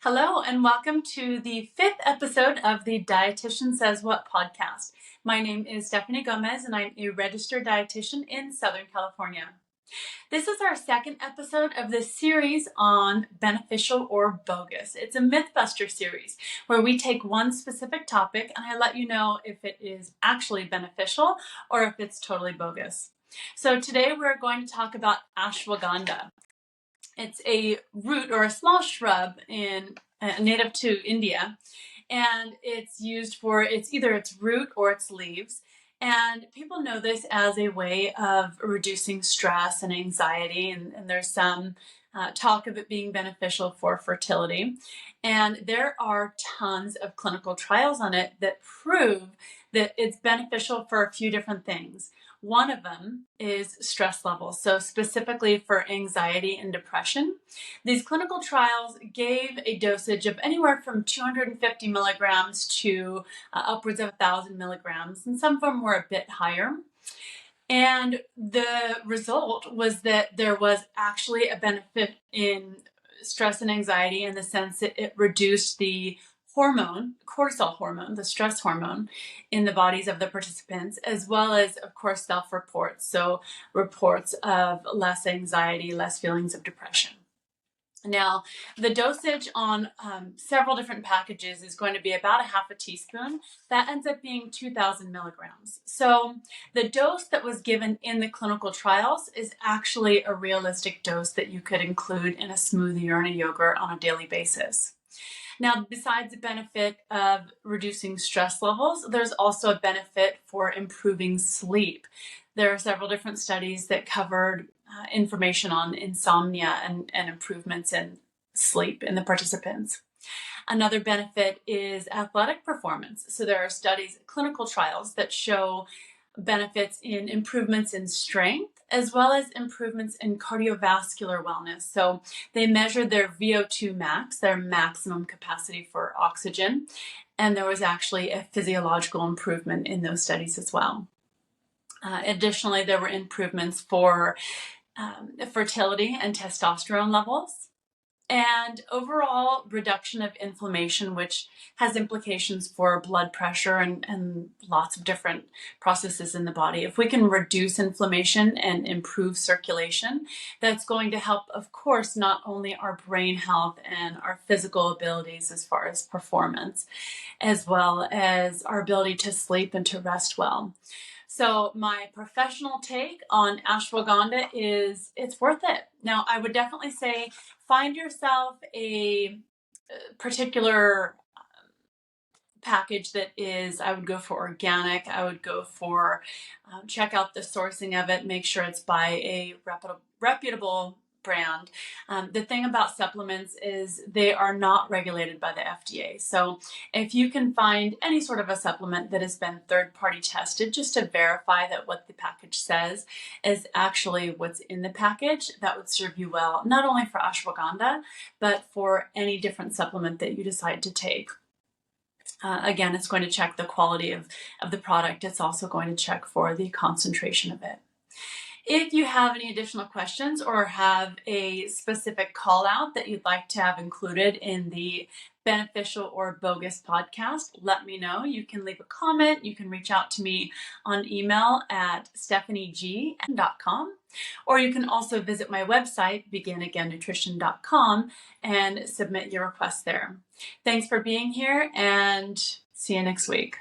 Hello, and welcome to the 5th episode of the Dietitian Says What Podcast. My name is Stephanie Gomez, and I'm a registered dietitian in Southern California. This is our second episode of this series on beneficial or bogus. It's a Mythbuster series where we take one specific topic and I let you know if it is actually beneficial or if it's totally bogus. So today we're going to talk about ashwagandha. It's a root or a small shrub native to India, and it's used for either its root or its leaves. And people know this as a way of reducing stress and anxiety, and there's some talk of it being beneficial for fertility. And there are tons of clinical trials on it that prove that it's beneficial for a few different things. One of them is stress levels, so specifically for anxiety and depression. These clinical trials gave a dosage of anywhere from 250 milligrams to upwards of 1,000 milligrams, and some of them were a bit higher. And the result was that there was actually a benefit in stress and anxiety in the sense that it reduced the cortisol hormone, the stress hormone in the bodies of the participants, as well as, of course, self-reports. So reports of less anxiety, less feelings of depression. Now, the dosage on several different packages is going to be about a half a teaspoon. That ends up being 2,000 milligrams. So the dose that was given in the clinical trials is actually a realistic dose that you could include in a smoothie or in a yogurt on a daily basis. Now, besides the benefit of reducing stress levels, there's also a benefit for improving sleep. There are several different studies that covered information on insomnia and improvements in sleep in the participants. Another benefit is athletic performance. So there are studies, clinical trials that show benefits in improvements in strength as well as improvements in cardiovascular wellness. So they measured their VO2 max, their maximum capacity for oxygen, and there was actually a physiological improvement in those studies as well. Additionally, there were improvements for fertility and testosterone levels, and overall reduction of inflammation, which has implications for blood pressure and lots of different processes in the body. If we can reduce inflammation and improve circulation, that's going to help, of course, not only our brain health and our physical abilities as far as performance, as well as our ability to sleep and to rest well. So my professional take on ashwagandha is it's worth it. Now, I would definitely say find yourself a particular package that is, I would go for organic. I would go for, check out the sourcing of it, make sure it's by a reputable brand. The thing about supplements is they are not regulated by the FDA. So if you can find any sort of a supplement that has been third-party tested just to verify that what the package says is actually what's in the package, that would serve you well, not only for ashwagandha, but for any different supplement that you decide to take. Again, it's going to check the quality of the product. It's also going to check for the concentration of it. If you have any additional questions or have a specific call out that you'd like to have included in the Beneficial or Bogus podcast, let me know. You can leave a comment. You can reach out to me on email at stephanieg.com, or you can also visit my website, beginagainnutrition.com, and submit your request there. Thanks for being here, and see you next week.